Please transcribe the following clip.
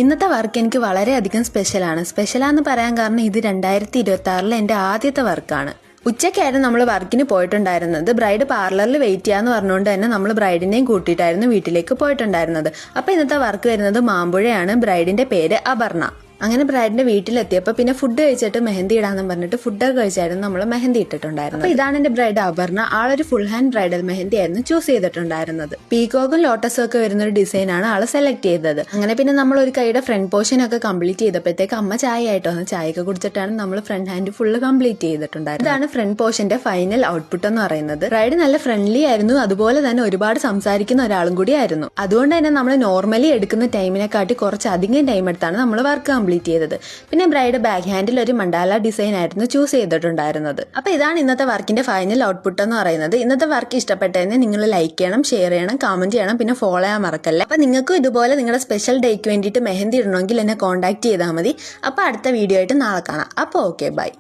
ഇന്നത്തെ വർക്ക് എനിക്ക് വളരെയധികം സ്പെഷ്യലാണ്. സ്പെഷ്യലാന്ന് പറയാൻ കാരണം ഇത് 2026 എൻ്റെ ആദ്യത്തെ വർക്കാണ്. ഉച്ചയ്ക്കായിരുന്നു നമ്മൾ വർക്കിന് പോയിട്ടുണ്ടായിരുന്നത്. ബ്രൈഡ് പാർലറിൽ വെയിറ്റ് ചെയ്യാന്ന് പറഞ്ഞുകൊണ്ട് തന്നെ നമ്മൾ ബ്രൈഡിനെയും കൂട്ടിയിട്ടായിരുന്നു വീട്ടിലേക്ക് പോയിട്ടുണ്ടായിരുന്നത്. അപ്പോൾ ഇന്നത്തെ വർക്ക് വരുന്നത് മാമ്പുഴയാണ്. ബ്രൈഡിന്റെ പേര് അപർണ. അങ്ങനെ ബ്രൈഡിന്റെ വീട്ടിലെത്തിയപ്പോൾ പിന്നെ ഫുഡ് കഴിച്ചിട്ട് മെഹന്തി ഇടാന്ന് പറഞ്ഞിട്ട് ഫുഡൊക്കെ കഴിച്ചായിരുന്നു നമ്മൾ മെഹന്തി ഇട്ടിട്ടുണ്ടായിരുന്നത്. അപ്പോൾ ഇതാണ് എന്റെ ബ്രൈഡ് അപർണ. ആളൊരു ഫുൾ ഹാൻഡ് ബ്രൈഡൽ മെഹന്തി ആയിരുന്നു ചൂസ് ചെയ്തിട്ടുണ്ടായിരുന്നത്. പീകോക്കും ലോട്ടസും ഒക്കെ വരുന്ന ഒരു ഡിസൈനാണ് ആള് സെലക്ട് ചെയ്തത്. അങ്ങനെ പിന്നെ നമ്മൾ ഒരു കൈയുടെ ഫ്രണ്ട് പോർഷൻ ഒക്കെ കംപ്ലീറ്റ് ചെയ്തപ്പോഴത്തേക്ക് അമ്മ ചായ ആയിട്ട് വന്ന് ചായയൊക്കെ കുടിച്ചിട്ടാണ് നമ്മൾ ഫ്രണ്ട് ഹാൻഡ് ഫുള്ള് കംപ്ലീറ്റ് ചെയ്തിട്ടുണ്ടായിരുന്നത്. ഇതാണ് ഫ്രണ്ട് പോർഷന്റെ ഫൈനൽ ഔട്ട്പുട്ട് എന്ന് പറയുന്നത്. ബ്രൈഡ് നല്ല ഫ്രണ്ട്ലി ആയിരുന്നു, അതുപോലെ തന്നെ ഒരുപാട് സംസാരിക്കുന്ന ഒരാളും കൂടി ആയിരുന്നു. അതുകൊണ്ട് തന്നെ നമ്മൾ നോർമലി എടുക്കുന്ന ടൈമിനെക്കാട്ടി കുറച്ച് അധികം ടൈം എടുത്താണ് നമ്മൾ വർക്ക് കംപ്ലീറ്റ് ചെയ്തത്. പിന്നെ ബ്രൈഡ് ബാക്ക് ഹാൻഡിൽ ഒരു മണ്ടാല ഡിസൈൻ ആയിരുന്നു ചൂസ് ചെയ്തിട്ടുണ്ടായിരുന്നത്. അപ്പൊ ഇതാണ് ഇന്നത്തെ വർക്കിന്റെ ഫൈനൽ ഔട്ട്പുട്ട് എന്ന് പറയുന്നത്. ഇന്നത്തെ വർക്ക് ഇഷ്ടപ്പെട്ടതിന് നിങ്ങൾ ലൈക്ക് ചെയ്യണം, ഷെയർ ചെയ്യണം, കമന്റ് ചെയ്യണം, പിന്നെ ഫോളോ ചെയ്യാൻ മറക്കല്ല. അപ്പൊ നിങ്ങൾക്കും ഇതുപോലെ നിങ്ങളുടെ സ്പെഷ്യൽ ഡേക്ക് വേണ്ടിയിട്ട് മെഹന്തി ഇടണമെങ്കിൽ എന്നെ കോൺടാക്ട് ചെയ്താൽ മതി. അപ്പൊ അടുത്ത വീഡിയോ ആയിട്ട് നാളെ കാണാം. അപ്പോൾ ഓക്കെ, ബൈ.